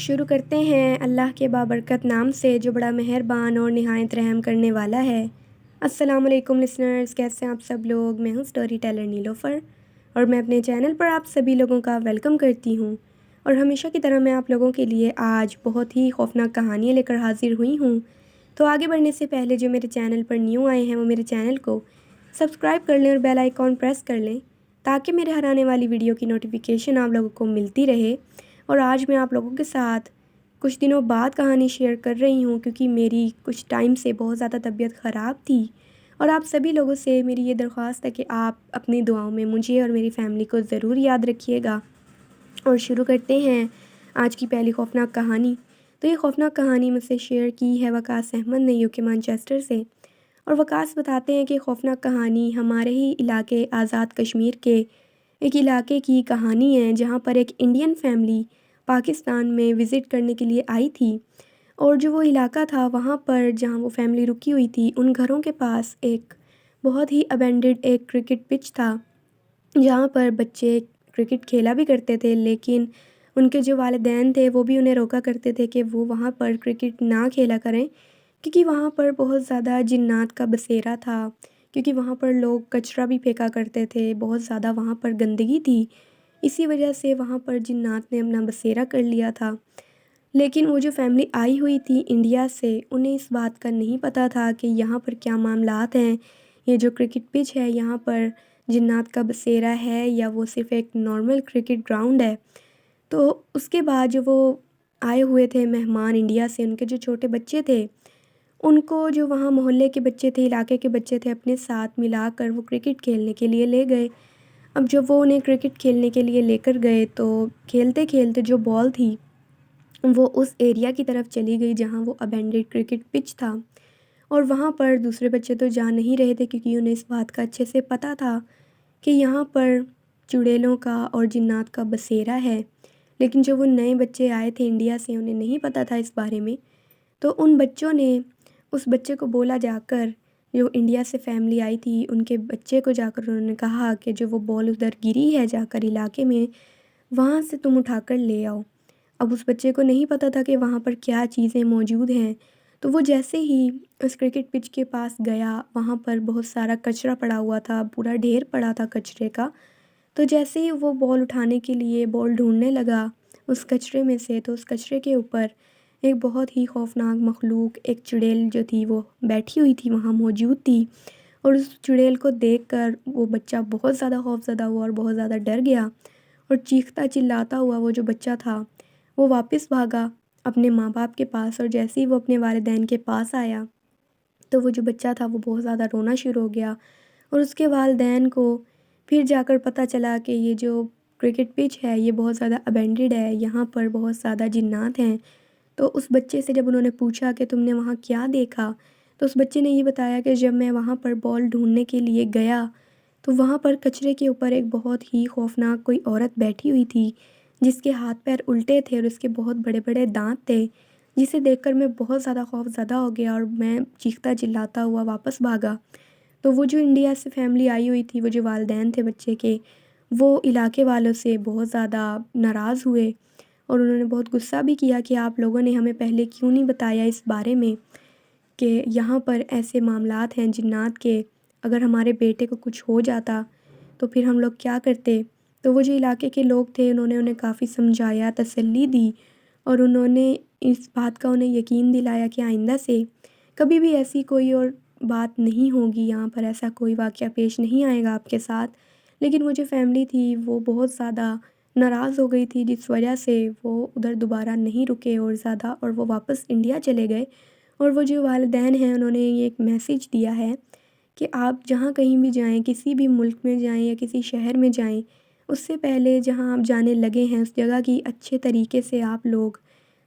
شروع کرتے ہیں اللہ کے بابرکت نام سے جو بڑا مہربان اور نہایت رحم کرنے والا ہے۔ السلام علیکم لسنرز، کیسے ہیں آپ سب لوگ؟ میں ہوں سٹوری ٹیلر نیلوفر اور میں اپنے چینل پر آپ سبھی لوگوں کا ویلکم کرتی ہوں، اور ہمیشہ کی طرح میں آپ لوگوں کے لیے آج بہت ہی خوفناک کہانیاں لے کر حاضر ہوئی ہوں۔ تو آگے بڑھنے سے پہلے جو میرے چینل پر نیو آئے ہیں وہ میرے چینل کو سبسکرائب کر لیں اور بیل آئیکن پریس کر لیں تاکہ میرے ہر آنے والی ویڈیو کی نوٹیفیکیشن آپ لوگوں کو ملتی رہے۔ اور آج میں آپ لوگوں کے ساتھ کچھ دنوں بعد کہانی شیئر کر رہی ہوں، کیونکہ میری کچھ ٹائم سے بہت زیادہ طبیعت خراب تھی، اور آپ سبھی لوگوں سے میری یہ درخواست ہے کہ آپ اپنی دعاؤں میں مجھے اور میری فیملی کو ضرور یاد رکھیے گا۔ اور شروع کرتے ہیں آج کی پہلی خوفناک کہانی۔ تو یہ خوفناک کہانی مجھ سے شیئر کی ہے وقاص احمد نے یو کے مانچسٹر سے، اور وقاص بتاتے ہیں کہ خوفناک کہانی ہمارے ہی علاقے آزاد کشمیر کے ایک علاقے کی کہانی ہے، جہاں پر ایک انڈین فیملی پاکستان میں وزٹ کرنے کے لیے آئی تھی، اور جو وہ علاقہ تھا وہاں پر جہاں وہ فیملی رکی ہوئی تھی ان گھروں کے پاس ایک بہت ہی ابینڈڈ ایک کرکٹ پچ تھا، جہاں پر بچے کرکٹ کھیلا بھی کرتے تھے، لیکن ان کے جو والدین تھے وہ بھی انہیں روکا کرتے تھے کہ وہ وہاں پر کرکٹ نہ کھیلا کریں، کیونکہ وہاں پر بہت زیادہ جنات کا بسیرا تھا، کیونکہ وہاں پر لوگ کچرا بھی پھینکا کرتے تھے، بہت زیادہ وہاں پر گندگی تھی، اسی وجہ سے وہاں پر جنات نے اپنا بسیرا کر لیا تھا۔ لیکن وہ جو فیملی آئی ہوئی تھی انڈیا سے، انہیں اس بات کا نہیں پتہ تھا کہ یہاں پر کیا معاملات ہیں، یہ جو کرکٹ پچ ہے یہاں پر جنات کا بسیرا ہے یا وہ صرف ایک نارمل کرکٹ گراؤنڈ ہے۔ تو اس کے بعد جو وہ آئے ہوئے تھے مہمان انڈیا سے، ان کے جو چھوٹے بچے تھے ان کو جو وہاں محلے کے بچے تھے، علاقے کے بچے تھے، اپنے ساتھ ملا کر وہ کرکٹ کھیلنے کے لیے لے گئے۔ اب جب وہ انہیں کرکٹ کھیلنے کے لیے لے کر گئے تو کھیلتے کھیلتے جو بال تھی وہ اس ایریا کی طرف چلی گئی جہاں وہ ابینڈڈ کرکٹ پچ تھا، اور وہاں پر دوسرے بچے تو جا نہیں رہے تھے کیونکہ انہیں اس بات کا اچھے سے پتہ تھا کہ یہاں پر چڑیلوں کا اور جنات کا بسیرا ہے، لیکن جو وہ نئے بچے آئے تھے انڈیا سے انہیں نہیں پتہ تھا اس بارے میں۔ تو ان بچوں نے اس بچے کو بولا جا کر، جو انڈیا سے فیملی آئی تھی ان کے بچے کو جا کر انہوں نے کہا کہ جو وہ بال ادھر گری ہے جا کر علاقے میں وہاں سے تم اٹھا کر لے آؤ۔ اب اس بچے کو نہیں پتہ تھا کہ وہاں پر کیا چیزیں موجود ہیں، تو وہ جیسے ہی اس کرکٹ پچ کے پاس گیا وہاں پر بہت سارا کچرا پڑا ہوا تھا، پورا ڈھیر پڑا تھا کچرے کا۔ تو جیسے ہی وہ بال اٹھانے کے لیے بال ڈھونڈنے لگا اس کچرے میں سے، تو اس کچرے کے اوپر ایک بہت ہی خوفناک مخلوق، ایک چڑیل جو تھی وہ بیٹھی ہوئی تھی، وہاں موجود تھی، اور اس چڑیل کو دیکھ کر وہ بچہ بہت زیادہ خوفزدہ ہوا اور بہت زیادہ ڈر گیا، اور چیختا چلاتا ہوا وہ جو بچہ تھا وہ واپس بھاگا اپنے ماں باپ کے پاس، اور جیسے ہی وہ اپنے والدین کے پاس آیا تو وہ جو بچہ تھا وہ بہت زیادہ رونا شروع ہو گیا، اور اس کے والدین کو پھر جا کر پتہ چلا کہ یہ جو کرکٹ پچ ہے یہ بہت زیادہ ابینڈڈ ہے، یہاں پر بہت زیادہ جنات ہیں۔ تو اس بچے سے جب انہوں نے پوچھا کہ تم نے وہاں کیا دیکھا، تو اس بچے نے یہ بتایا کہ جب میں وہاں پر بال ڈھونڈنے کے لیے گیا تو وہاں پر کچرے کے اوپر ایک بہت ہی خوفناک کوئی عورت بیٹھی ہوئی تھی جس کے ہاتھ پیر الٹے تھے اور اس کے بہت بڑے بڑے دانت تھے، جسے دیکھ کر میں بہت زیادہ خوف زدہ ہو گیا اور میں چیختا چلاتا ہوا واپس بھاگا۔ تو وہ جو انڈیا سے فیملی آئی ہوئی تھی، وہ جو والدین تھے بچے کے، وہ علاقے والوں سے بہت زیادہ ناراض ہوئے، اور انہوں نے بہت غصہ بھی کیا کہ آپ لوگوں نے ہمیں پہلے کیوں نہیں بتایا اس بارے میں کہ یہاں پر ایسے معاملات ہیں جنات کے، اگر ہمارے بیٹے کو کچھ ہو جاتا تو پھر ہم لوگ کیا کرتے۔ تو وہ جو علاقے کے لوگ تھے انہوں نے انہیں کافی سمجھایا، تسلی دی، اور انہوں نے اس بات کا انہیں یقین دلایا کہ آئندہ سے کبھی بھی ایسی کوئی اور بات نہیں ہوگی، یہاں پر ایسا کوئی واقعہ پیش نہیں آئے گا آپ کے ساتھ۔ لیکن وہ جو فیملی تھی وہ بہت زیادہ ناراض ہو گئی تھی، جس وجہ سے وہ ادھر دوبارہ نہیں رکے اور وہ واپس انڈیا چلے گئے۔ اور وہ جو والدین ہیں انہوں نے یہ ایک میسیج دیا ہے کہ آپ جہاں کہیں بھی جائیں، کسی بھی ملک میں جائیں یا کسی شہر میں جائیں، اس سے پہلے جہاں آپ جانے لگے ہیں اس جگہ کی اچھے طریقے سے آپ لوگ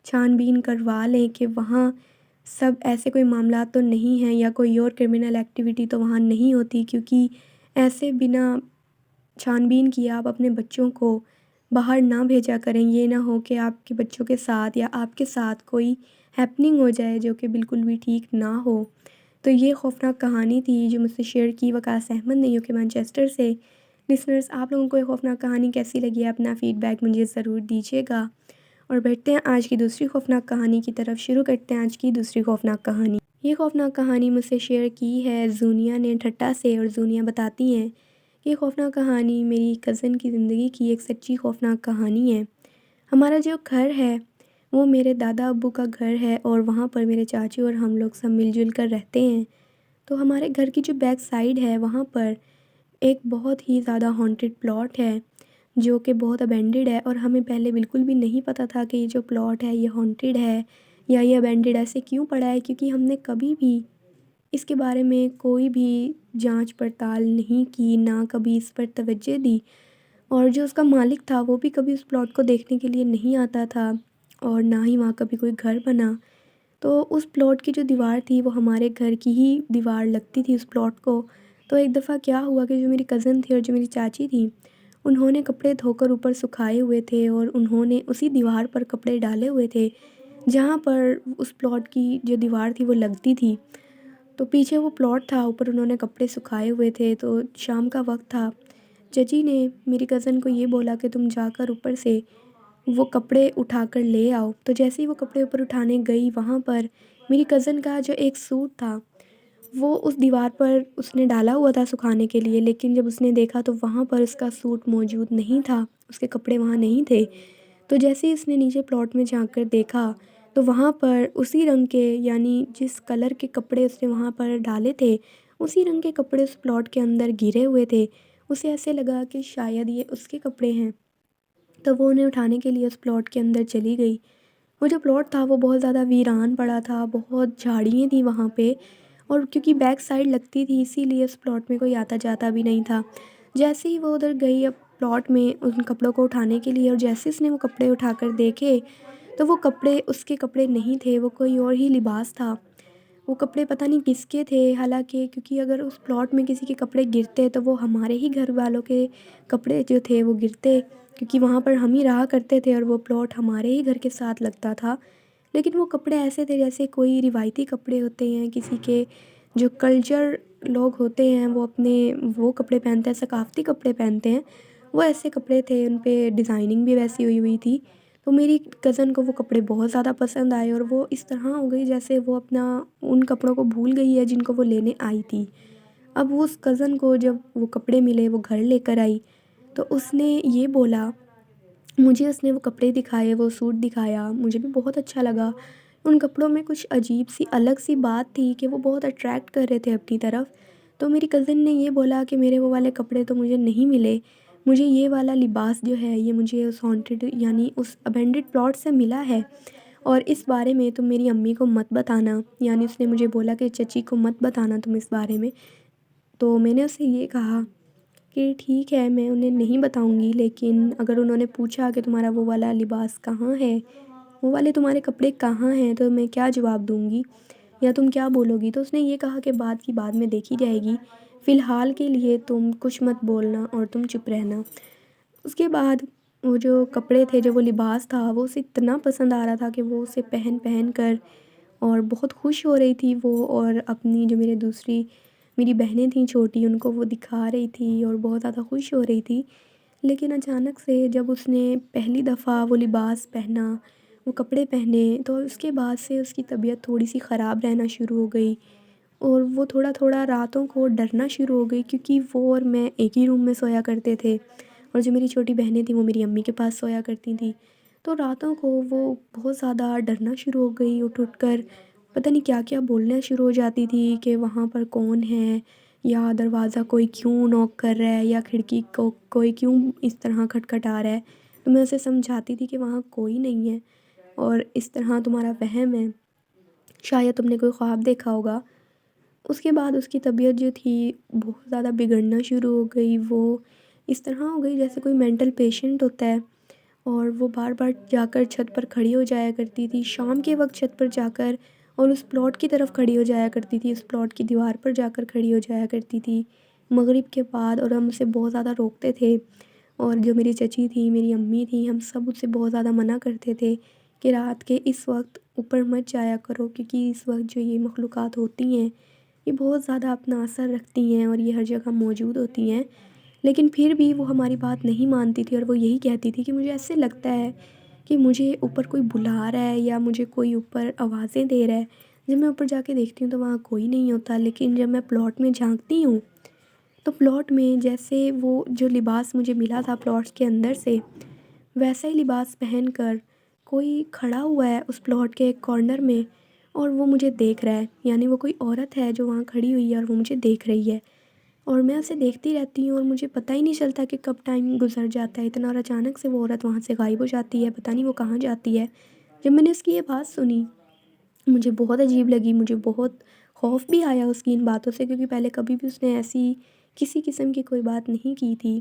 چھان بین کروا لیں کہ وہاں سب ایسے کوئی معاملات تو نہیں ہیں یا کوئی اور کرمنل ایکٹیویٹی تو وہاں نہیں ہوتی، کیونکہ ایسے بنا چھان بین کیے آپ اپنے بچوں کو باہر نہ بھیجا کریں۔ یہ نہ ہو کہ آپ کے بچوں کے ساتھ یا آپ کے ساتھ کوئی ہیپننگ ہو جائے جو کہ بالکل بھی ٹھیک نہ ہو۔ تو یہ خوفناک کہانی تھی جو مجھ سے شیئر کی وقاص احمد نے یو کے مانچسٹر سے۔ لسنرز، آپ لوگوں کو یہ خوفناک کہانی کیسی لگی ہے؟ اپنا فیڈ بیک مجھے ضرور دیجیے گا، اور بڑھتے ہیں آج کی دوسری خوفناک کہانی کی طرف۔ شروع کرتے ہیں آج کی دوسری خوفناک کہانی۔ یہ خوفناک کہانی مجھ سے شیئر کی ہے زونیا نے ٹھٹا سے، اور زونیا بتاتی ہیں کہ یہ خوفناک کہانی میری کزن کی زندگی کی ایک سچی خوفناک کہانی ہے۔ ہمارا جو گھر ہے وہ میرے دادا ابو کا گھر ہے، اور وہاں پر میرے چاچو اور ہم لوگ سب مل جل کر رہتے ہیں۔ تو ہمارے گھر کی جو بیک سائیڈ ہے وہاں پر ایک بہت ہی زیادہ ہانٹڈ پلاٹ ہے جو کہ بہت ابینڈڈ ہے، اور ہمیں پہلے بالکل بھی نہیں پتہ تھا کہ یہ جو پلاٹ ہے یہ ہانٹڈ ہے یا یہ ابینڈڈ ایسے کیوں پڑا ہے، کیونکہ ہم نے کبھی بھی اس کے بارے میں کوئی بھی جانچ پڑتال نہیں کی، نہ کبھی اس پر توجہ دی، اور جو اس کا مالک تھا وہ بھی کبھی اس پلاٹ کو دیکھنے کے لیے نہیں آتا تھا، اور نہ ہی وہاں کبھی کوئی گھر بنا۔ تو اس پلاٹ کی جو دیوار تھی وہ ہمارے گھر کی ہی دیوار لگتی تھی اس پلاٹ کو۔ تو ایک دفعہ کیا ہوا کہ جو میری کزن تھی اور جو میری چاچی تھی انہوں نے کپڑے دھو کر اوپر سکھائے ہوئے تھے، اور انہوں نے اسی دیوار پر کپڑے ڈالے ہوئے تھے جہاں پر اس پلاٹ کی جو دیوار تھی وہ لگتی تھی۔ تو پیچھے وہ پلاٹ تھا، اوپر انہوں نے کپڑے سکھائے ہوئے تھے، تو شام کا وقت تھا۔ چچی نے میری کزن کو یہ بولا کہ تم جا کر اوپر سے وہ کپڑے اٹھا کر لے آؤ۔ تو جیسے ہی وہ کپڑے اوپر اٹھانے گئی، وہاں پر میری کزن کا جو ایک سوٹ تھا وہ اس دیوار پر اس نے ڈالا ہوا تھا سکھانے کے لیے، لیکن جب اس نے دیکھا تو وہاں پر اس کا سوٹ موجود نہیں تھا، اس کے کپڑے وہاں نہیں تھے۔ تو جیسے ہی اس نے نیچے پلاٹ میں جا کر دیکھا تو وہاں پر اسی رنگ کے، یعنی جس کلر کے کپڑے اس نے وہاں پر ڈالے تھے اسی رنگ کے کپڑے اس پلاٹ کے اندر گرے ہوئے تھے۔ اسے ایسے لگا کہ شاید یہ اس کے کپڑے ہیں، تو وہ انہیں اٹھانے کے لیے اس پلاٹ کے اندر چلی گئی۔ وہ جو پلاٹ تھا وہ بہت زیادہ ویران پڑا تھا، بہت جھاڑیاں تھیں وہاں پہ، اور کیونکہ بیک سائیڈ لگتی تھی اسی لیے اس پلاٹ میں کوئی آتا جاتا بھی نہیں تھا۔ جیسے ہی وہ ادھر گئی اب پلاٹ میں ان کپڑوں کو اٹھانے کے لیے، اور جیسے اس نے وہ کپڑے اٹھا کر دیکھے تو وہ کپڑے اس کے کپڑے نہیں تھے، وہ کوئی اور ہی لباس تھا۔ وہ کپڑے پتہ نہیں کس کے تھے، حالانکہ کیونکہ اگر اس پلاٹ میں کسی کے کپڑے گرتے تو وہ ہمارے ہی گھر والوں کے کپڑے جو تھے وہ گرتے، کیونکہ وہاں پر ہم ہی رہا کرتے تھے اور وہ پلاٹ ہمارے ہی گھر کے ساتھ لگتا تھا۔ لیکن وہ کپڑے ایسے تھے جیسے کوئی روایتی کپڑے ہوتے ہیں کسی کے، جو کلچر لوگ ہوتے ہیں وہ اپنے وہ کپڑے پہنتے ہیں، ثقافتی کپڑے پہنتے ہیں، وہ ایسے کپڑے تھے، ان پہ ڈیزائننگ بھی ویسی ہوئی ہوئی تھی۔ تو میری کزن کو وہ کپڑے بہت زیادہ پسند آئے، اور وہ اس طرح ہو گئی جیسے وہ اپنا ان کپڑوں کو بھول گئی ہے جن کو وہ لینے آئی تھی۔ اب اس کزن کو جب وہ کپڑے ملے، وہ گھر لے کر آئی، تو اس نے یہ بولا، مجھے اس نے وہ کپڑے دکھائے، وہ سوٹ دکھایا، مجھے بھی بہت اچھا لگا۔ ان کپڑوں میں کچھ عجیب سی الگ سی بات تھی کہ وہ بہت اٹریکٹ کر رہے تھے اپنی طرف۔ تو میری کزن نے یہ بولا کہ میرے وہ والے کپڑے تو مجھے نہیں ملے، مجھے یہ والا لباس جو ہے یہ مجھے اس ہانٹڈ یعنی اس ابینڈڈ پلاٹ سے ملا ہے، اور اس بارے میں تم میری امی کو مت بتانا، یعنی اس نے مجھے بولا کہ چچی کو مت بتانا تم اس بارے میں۔ تو میں نے اسے یہ کہا کہ ٹھیک ہے میں انہیں نہیں بتاؤں گی، لیکن اگر انہوں نے پوچھا کہ تمہارا وہ والا لباس کہاں ہے، وہ والے تمہارے کپڑے کہاں ہیں، تو میں کیا جواب دوں گی یا تم کیا بولو گی؟ تو اس نے یہ کہا کہ بات کی بعد میں دیکھی جائے گی، فی الحال کے لیے تم کچھ مت بولنا اور تم چپ رہنا۔ اس کے بعد وہ جو کپڑے تھے، جو وہ لباس تھا، وہ اسے اتنا پسند آ رہا تھا کہ وہ اسے پہن کر اور بہت خوش ہو رہی تھی وہ، اور اپنی جو میری بہنیں تھیں چھوٹی ان کو وہ دکھا رہی تھی اور بہت زیادہ خوش ہو رہی تھی۔ لیکن اچانک سے جب اس نے پہلی دفعہ وہ لباس پہنا، وہ کپڑے پہنے، تو اس کے بعد سے اس کی طبیعت تھوڑی سی خراب رہنا شروع ہو گئی، اور وہ تھوڑا تھوڑا راتوں کو ڈرنا شروع ہو گئی، کیونکہ وہ اور میں ایک ہی روم میں سویا کرتے تھے، اور جو میری چھوٹی بہنیں تھیں وہ میری امی کے پاس سویا کرتی تھیں۔ تو راتوں کو وہ بہت زیادہ ڈرنا شروع ہو گئی، اٹھ کر پتہ نہیں کیا کیا بولنا شروع ہو جاتی تھی کہ وہاں پر کون ہے، یا دروازہ کوئی کیوں نوک کر رہا ہے، یا کھڑکی کو کوئی کیوں اس طرح کھٹکھٹا رہا ہے۔ تو میں اسے سمجھاتی تھی کہ وہاں کوئی نہیں ہے، اور اس طرح تمہارا وہم ہے، شاید تم نے کوئی خواب دیکھا ہوگا۔ اس کے بعد اس کی طبیعت جو تھی بہت زیادہ بگڑنا شروع ہو گئی، وہ اس طرح ہو گئی جیسے کوئی مینٹل پیشنٹ ہوتا ہے، اور وہ بار بار جا کر چھت پر کھڑی ہو جایا کرتی تھی، شام کے وقت چھت پر جا کر، اور اس پلاٹ کی طرف کھڑی ہو جایا کرتی تھی، اس پلاٹ کی دیوار پر جا کر کھڑی ہو جایا کرتی تھی مغرب کے بعد، اور ہم اسے بہت زیادہ روکتے تھے، اور جو میری چچی تھی، میری امی تھیں، ہم سب اسے بہت زیادہ منع کرتے تھے کہ رات کے اس وقت اوپر مت جایا کرو، کیونکہ اس وقت جو یہ مخلوقات ہوتی ہیں یہ بہت زیادہ اپنا اثر رکھتی ہیں اور یہ ہر جگہ موجود ہوتی ہیں۔ لیکن پھر بھی وہ ہماری بات نہیں مانتی تھی، اور وہ یہی کہتی تھی کہ مجھے ایسے لگتا ہے کہ مجھے اوپر کوئی بلا رہا ہے یا مجھے کوئی اوپر آوازیں دے رہا ہے۔ جب میں اوپر جا کے دیکھتی ہوں تو وہاں کوئی نہیں ہوتا، لیکن جب میں پلاٹ میں جھانکتی ہوں تو پلاٹ میں جیسے وہ جو لباس مجھے ملا تھا پلاٹس کے اندر سے، ویسا ہی لباس پہن کر کوئی کھڑا ہوا ہے اس پلاٹ کے ایک کارنر میں، اور وہ مجھے دیکھ رہا ہے۔ یعنی وہ کوئی عورت ہے جو وہاں کھڑی ہوئی ہے اور وہ مجھے دیکھ رہی ہے، اور میں اسے دیکھتی رہتی ہوں اور مجھے پتہ ہی نہیں چلتا کہ کب ٹائم گزر جاتا ہے اتنا، اور اچانک سے وہ عورت وہاں سے غائب ہو جاتی ہے، پتہ نہیں وہ کہاں جاتی ہے۔ جب میں نے اس کی یہ بات سنی مجھے بہت عجیب لگی، مجھے بہت خوف بھی آیا اس کی ان باتوں سے، کیونکہ پہلے کبھی بھی اس نے ایسی کسی قسم کی کوئی بات نہیں کی تھی۔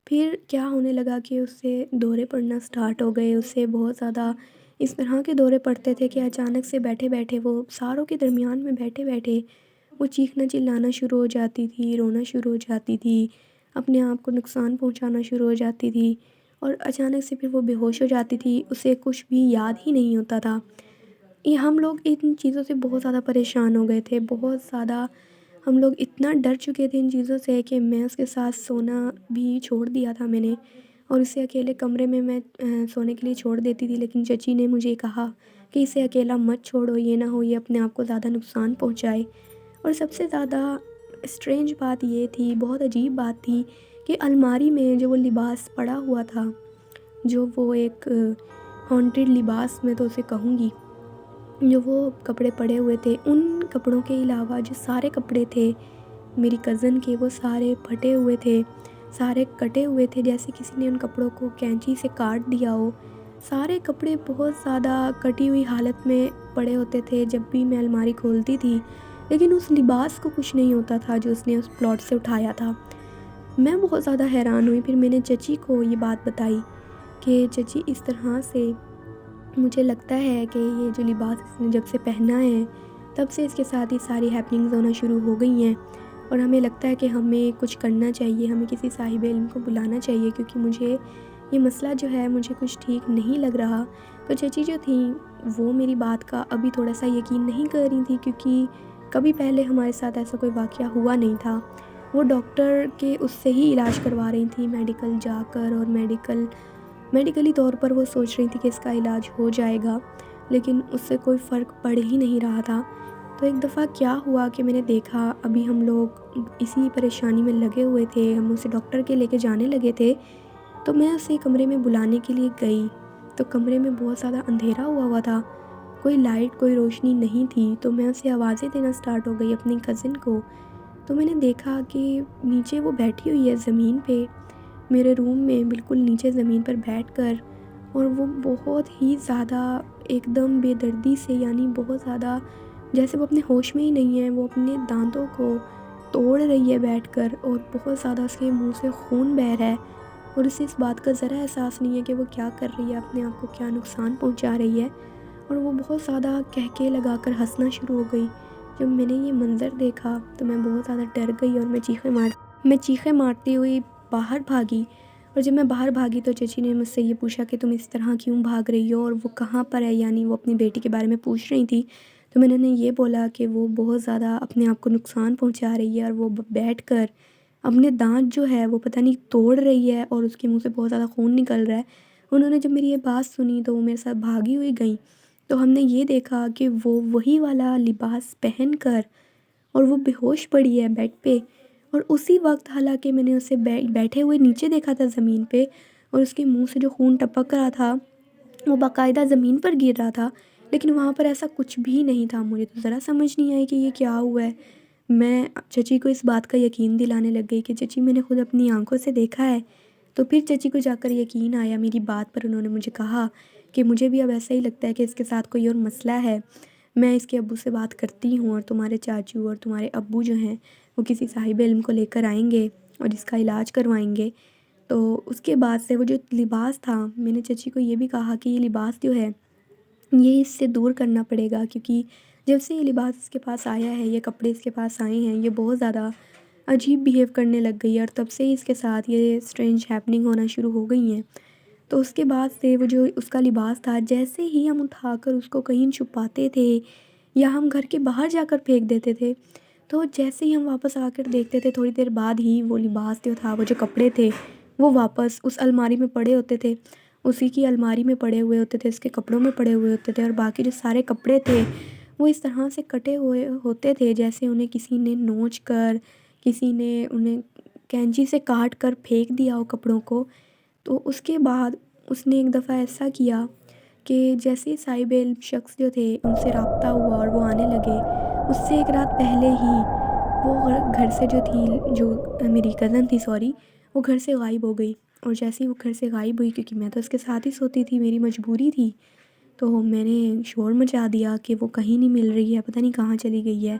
پھر کیا ہونے لگا کہ اس سے دورے پڑنا سٹارٹ ہو گئے، اس سے بہت زیادہ اس طرح کے دورے پڑتے تھے کہ اچانک سے بیٹھے بیٹھے وہ ساروں کے درمیان میں بیٹھے بیٹھے وہ چیخنا چلانا شروع ہو جاتی تھی، رونا شروع ہو جاتی تھی، اپنے آپ کو نقصان پہنچانا شروع ہو جاتی تھی، اور اچانک سے پھر وہ بے ہوش ہو جاتی تھی، اسے کچھ بھی یاد ہی نہیں ہوتا تھا۔ یہ ہم لوگ ان چیزوں سے بہت زیادہ پریشان ہو گئے تھے، بہت زیادہ ہم لوگ اتنا ڈر چکے تھے ان چیزوں سے کہ میں اس کے ساتھ سونا بھی چھوڑ دیا تھا میں نے، اور اسے اکیلے کمرے میں سونے کے لیے چھوڑ دیتی تھی، لیکن چچی نے مجھے کہا کہ اسے اکیلا مت چھوڑو، یہ نہ ہو یہ اپنے آپ کو زیادہ نقصان پہنچائے۔ اور سب سے زیادہ اسٹرینج بات یہ تھی، بہت عجیب بات تھی، کہ الماری میں جو وہ لباس پڑا ہوا تھا، جو وہ ایک ہانٹیڈ لباس میں تو اسے کہوں گی، جو وہ کپڑے پڑے ہوئے تھے، ان کپڑوں کے علاوہ جو سارے کپڑے تھے میری کزن کے، وہ سارے پھٹے ہوئے تھے، سارے کٹے ہوئے تھے، جیسے کسی نے ان کپڑوں کو کینچی سے کاٹ دیا ہو۔ سارے کپڑے بہت زیادہ کٹی ہوئی حالت میں پڑے ہوتے تھے جب بھی میں الماری کھولتی تھی، لیکن اس لباس کو کچھ نہیں ہوتا تھا جو اس نے اس پلاٹ سے اٹھایا تھا۔ میں بہت زیادہ حیران ہوئی، پھر میں نے چچی کو یہ بات بتائی کہ چچی اس طرح سے مجھے لگتا ہے کہ یہ جو لباس اس نے جب سے پہنا ہے تب سے اس کے ساتھ ہی ساری ہیپننگز ہونا شروع ہو گئی ہیں، اور ہمیں لگتا ہے کہ ہمیں کچھ کرنا چاہیے، ہمیں کسی صاحب علم کو بلانا چاہیے، کیونکہ مجھے یہ مسئلہ جو ہے مجھے کچھ ٹھیک نہیں لگ رہا۔ تو چچی جو تھیں وہ میری بات کا ابھی تھوڑا سا یقین نہیں کر رہی تھی، کیونکہ کبھی پہلے ہمارے ساتھ ایسا کوئی واقعہ ہوا نہیں تھا۔ وہ ڈاکٹر کے اس سے ہی علاج کروا رہی تھیں میڈیکل جا کر، اور میڈیکلی طور پر وہ سوچ رہی تھی کہ اس کا علاج ہو جائے گا، لیکن اس سے کوئی فرق پڑ ہی نہیں رہا تھا۔ تو ایک دفعہ کیا ہوا کہ میں نے دیکھا، ابھی ہم لوگ اسی پریشانی میں لگے ہوئے تھے، ہم اسے ڈاکٹر کے لے کے جانے لگے تھے، تو میں اسے کمرے میں بلانے کے لیے گئی، تو کمرے میں بہت زیادہ اندھیرا ہوا تھا، کوئی لائٹ کوئی روشنی نہیں تھی، تو میں اسے آوازیں دینا سٹارٹ ہو گئی اپنی کزن کو۔ تو میں نے دیکھا کہ نیچے وہ بیٹھی ہوئی ہے زمین پہ، میرے روم میں بالکل نیچے زمین پر بیٹھ کر، اور وہ بہت ہی زیادہ ایک دم بے دردی سے، یعنی بہت زیادہ جیسے وہ اپنے ہوش میں ہی نہیں ہے، وہ اپنے دانتوں کو توڑ رہی ہے بیٹھ کر، اور بہت زیادہ اس کے منہ سے خون بہہ رہا ہے، اور اسے اس بات کا ذرا احساس نہیں ہے کہ وہ کیا کر رہی ہے، اپنے آپ کو کیا نقصان پہنچا رہی ہے، اور وہ بہت زیادہ کہکے لگا کر ہنسنا شروع ہو گئی۔ جب میں نے یہ منظر دیکھا تو میں بہت زیادہ ڈر گئی، اور میں چیخیں مارتی ہوئی باہر بھاگی، اور جب میں باہر بھاگی تو چچی نے مجھ سے یہ پوچھا کہ تم اس طرح کیوں بھاگ رہی ہو، اور وہ کہاں پر ہے، یعنی وہ اپنی بیٹی کے بارے میں پوچھ رہی تھی۔ تو میں نے یہ بولا کہ وہ بہت زیادہ اپنے آپ کو نقصان پہنچا رہی ہے، اور وہ بیٹھ کر اپنے دانت جو ہے وہ پتہ نہیں توڑ رہی ہے، اور اس کے منہ سے بہت زیادہ خون نکل رہا ہے۔ انہوں نے جب میری یہ بات سنی تو وہ میرے ساتھ بھاگی ہوئی گئیں، تو ہم نے یہ دیکھا کہ وہ وہی والا لباس پہن کر، اور وہ بے ہوش پڑی ہے بیڈ پہ، اور اسی وقت حالانکہ میں نے اسے بیٹھے ہوئے نیچے دیکھا تھا زمین پہ، اور اس کے منہ سے جو خون ٹپک رہا تھا وہ باقاعدہ زمین پر گر رہا تھا، لیکن وہاں پر ایسا کچھ بھی نہیں تھا۔ مجھے تو ذرا سمجھ نہیں آئی کہ یہ کیا ہوا ہے۔ میں چچی کو اس بات کا یقین دلانے لگ گئی کہ چچی میں نے خود اپنی آنکھوں سے دیکھا ہے، تو پھر چچی کو جا کر یقین آیا میری بات پر۔ انہوں نے مجھے کہا کہ مجھے بھی اب ایسا ہی لگتا ہے کہ اس کے ساتھ کوئی اور مسئلہ ہے، میں اس کے ابو سے بات کرتی ہوں، اور تمہارے چاچو اور تمہارے ابو جو ہیں وہ کسی صاحب علم کو لے کر آئیں گے اور اس کا علاج کروائیں گے۔ تو اس کے بعد سے وہ جو لباس تھا، میں نے چچی کو یہ بھی کہا کہ یہ لباس جو ہے یہ اس سے دور کرنا پڑے گا، کیونکہ جب سے یہ لباس اس کے پاس آیا ہے، یہ کپڑے اس کے پاس آئے ہیں، یہ بہت زیادہ عجیب بیہیو کرنے لگ گئی ہے، اور تب سے ہی اس کے ساتھ یہ اسٹرینج ہیپننگ ہونا شروع ہو گئی ہیں۔ تو اس کے بعد سے وہ جو اس کا لباس تھا، جیسے ہی ہم اٹھا کر اس کو کہیں چھپاتے تھے یا ہم گھر کے باہر جا کر پھینک دیتے تھے، تو جیسے ہی ہم واپس آ کر دیکھتے تھے تھوڑی دیر بعد ہی وہ لباس جو تھا، وہ جو کپڑے تھے وہ واپس اس الماری میں پڑے ہوتے تھے، اسی کی الماری میں پڑے ہوئے ہوتے تھے، اس کے کپڑوں میں پڑے ہوئے ہوتے تھے، اور باقی جو سارے کپڑے تھے وہ اس طرح سے کٹے ہوئے ہوتے تھے جیسے انہیں کسی نے نوچ کر، کسی نے انہیں کینچی سے کاٹ کر پھینک دیا ہو کپڑوں کو۔ تو اس کے بعد اس نے ایک دفعہ ایسا کیا کہ جیسے صاحب علم شخص جو تھے ان سے رابطہ ہوا اور وہ آنے لگے، اس سے ایک رات پہلے ہی وہ گھر سے جو تھی، جو میری کزن تھی سوری، وہ گھر سے غائب ہو گئی۔ اور جیسے ہی وہ گھر سے غائب ہوئی، کیونکہ میں تو اس کے ساتھ ہی سوتی تھی، میری مجبوری تھی، تو میں نے شور مچا دیا کہ وہ کہیں نہیں مل رہی ہے، پتہ نہیں کہاں چلی گئی ہے۔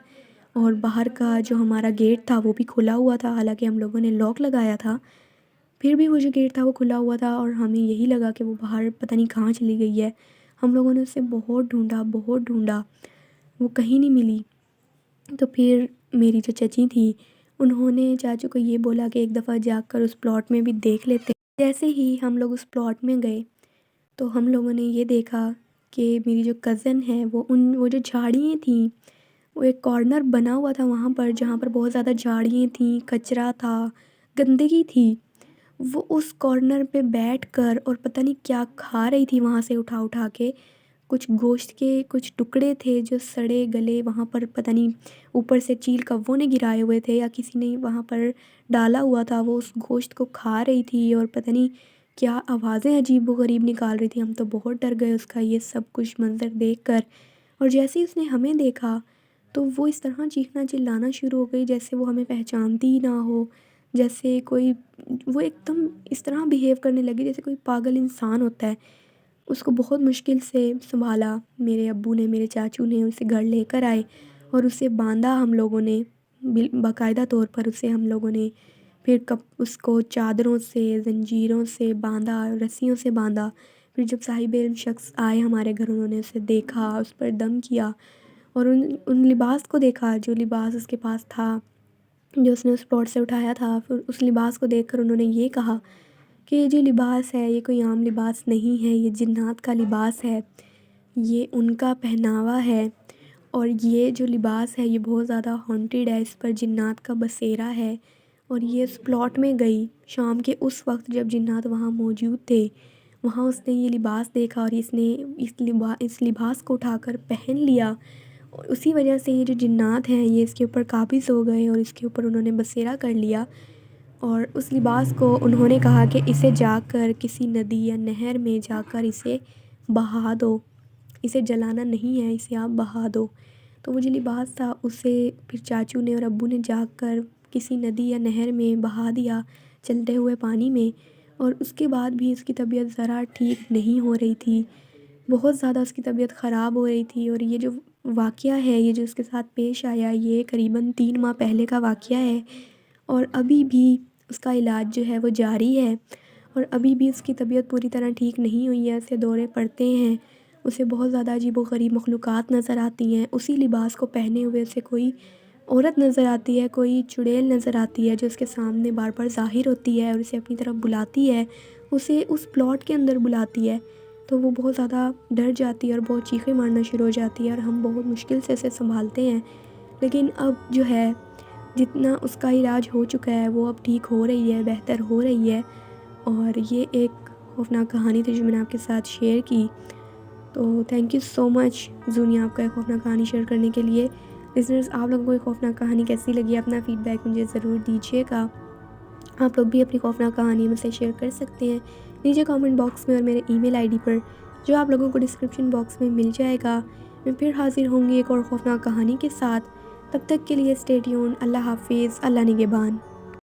اور باہر کا جو ہمارا گیٹ تھا وہ بھی کھلا ہوا تھا، حالانکہ ہم لوگوں نے لاک لگایا تھا، پھر بھی وہ جو گیٹ تھا وہ کھلا ہوا تھا، اور ہمیں یہی لگا کہ وہ باہر پتہ نہیں کہاں چلی گئی ہے۔ ہم لوگوں نے اسے بہت ڈھونڈا، وہ کہیں نہیں ملی۔ تو پھر میری جو چچی تھی انہوں نے چاچو کو یہ بولا کہ ایک دفعہ جا کر اس پلاٹ میں بھی دیکھ لیتے۔ جیسے ہی ہم لوگ اس پلاٹ میں گئے تو ہم لوگوں نے یہ دیکھا کہ میری جو کزن ہے وہ جو جھاڑیاں تھیں، وہ ایک کارنر بنا ہوا تھا وہاں پر، جہاں پر بہت زیادہ جھاڑیاں تھیں، کچرا تھا، گندگی تھی، وہ اس کارنر پہ بیٹھ کر اور پتہ نہیں کیا کھا رہی تھی وہاں سے اٹھا کے۔ کچھ گوشت کے کچھ ٹکڑے تھے جو سڑے گلے وہاں پر، پتہ نہیں اوپر سے چیل کووں نے گرائے ہوئے تھے یا کسی نے وہاں پر ڈالا ہوا تھا، وہ اس گوشت کو کھا رہی تھی اور پتہ نہیں کیا آوازیں عجیب و غریب نکال رہی تھی۔ ہم تو بہت ڈر گئے اس کا یہ سب کچھ منظر دیکھ کر، اور جیسے ہی اس نے ہمیں دیکھا تو وہ اس طرح چیخنا چلانا شروع ہو گئی جیسے وہ ہمیں پہچانتی ہی نہ ہو، جیسے کوئی، وہ ایک دم اس طرح بیہیو کرنے لگی جیسے کوئی پاگل انسان ہوتا ہے۔ اس کو بہت مشکل سے سنبھالا، میرے ابو نے، میرے چاچو نے اسے گھر لے کر آئے اور اسے باندھا ہم لوگوں نے، باقاعدہ طور پر اسے ہم لوگوں نے پھر اس کو چادروں سے، زنجیروں سے باندھا، رسیوں سے باندھا۔ پھر جب صاحب علم شخص آئے ہمارے گھر، انہوں نے اسے دیکھا، اس پر دم کیا اور ان لباس کو دیکھا جو لباس اس کے پاس تھا، جو اس نے اس پلاٹ سے اٹھایا تھا۔ پھر اس لباس کو دیکھ کر انہوں نے یہ کہا کہ یہ جو لباس ہے یہ کوئی عام لباس نہیں ہے، یہ جنات کا لباس ہے، یہ ان کا پہناوا ہے، اور یہ جو لباس ہے یہ بہت زیادہ ہانٹیڈ ہے، اس پر جنات کا بسیرا ہے۔ اور یہ اس پلاٹ میں گئی شام کے اس وقت جب جنات وہاں موجود تھے، وہاں اس نے یہ لباس دیکھا اور اس نے اس لباس کو اٹھا کر پہن لیا، اور اسی وجہ سے یہ جو جنات ہیں یہ اس کے اوپر قابض ہو گئے اور اس کے اوپر انہوں نے بسیرا کر لیا۔ اور اس لباس کو انہوں نے کہا کہ اسے جا کر کسی ندی یا نہر میں جا کر اسے بہا دو، اسے جلانا نہیں ہے، اسے آپ بہا دو۔ تو وہ جو لباس تھا اسے پھر چاچو نے اور ابو نے جا کر کسی ندی یا نہر میں بہا دیا، چلتے ہوئے پانی میں، اور اس کے بعد بھی اس کی طبیعت ذرا ٹھیک نہیں ہو رہی تھی، بہت زیادہ اس کی طبیعت خراب ہو رہی تھی۔ اور یہ جو واقعہ ہے، یہ جو اس کے ساتھ پیش آیا، یہ قریباً 3 ماہ پہلے کا واقعہ ہے، اور ابھی بھی اس کا علاج جو ہے وہ جاری ہے، اور ابھی بھی اس کی طبیعت پوری طرح ٹھیک نہیں ہوئی ہے، اسے دورے پڑتے ہیں، اسے بہت زیادہ عجیب و غریب مخلوقات نظر آتی ہیں، اسی لباس کو پہنے ہوئے اسے کوئی عورت نظر آتی ہے، کوئی چڑیل نظر آتی ہے جو اس کے سامنے بار بار ظاہر ہوتی ہے اور اسے اپنی طرف بلاتی ہے، اسے اس پلاٹ کے اندر بلاتی ہے۔ تو وہ بہت زیادہ ڈر جاتی ہے اور بہت چیخیں مارنا شروع ہو جاتی ہے، اور ہم بہت مشکل سے اسے سنبھالتے ہیں، لیکن اب جو ہے جتنا اس کا علاج ہو چکا ہے وہ اب ٹھیک ہو رہی ہے، بہتر ہو رہی ہے۔ اور یہ ایک خوفناک کہانی تھی جو میں نے آپ کے ساتھ شیئر کی۔ تو تھینک یو سو مچ زونیا آپ کا ایک خوفناک کہانی شیئر کرنے کے لیے۔ لسنرز، آپ لوگوں کو یہ خوفناک کہانی کیسی لگی؟ اپنا فیڈ بیک مجھے ضرور دیجیے گا۔ آپ لوگ بھی اپنی خوفناک کہانی مجھ سے شیئر کر سکتے ہیں نیچے کامنٹ باکس میں اور میرے ای میل آئی ڈی پر، جو آپ لوگوں کو ڈسکرپشن باکس میں مل جائے گا۔ میں پھر حاضر ہوں گی ایک اور خوفناک کہانی کے ساتھ، تب تک کے لیے اسٹے ٹیون۔ اللہ حافظ، اللہ نگہبان۔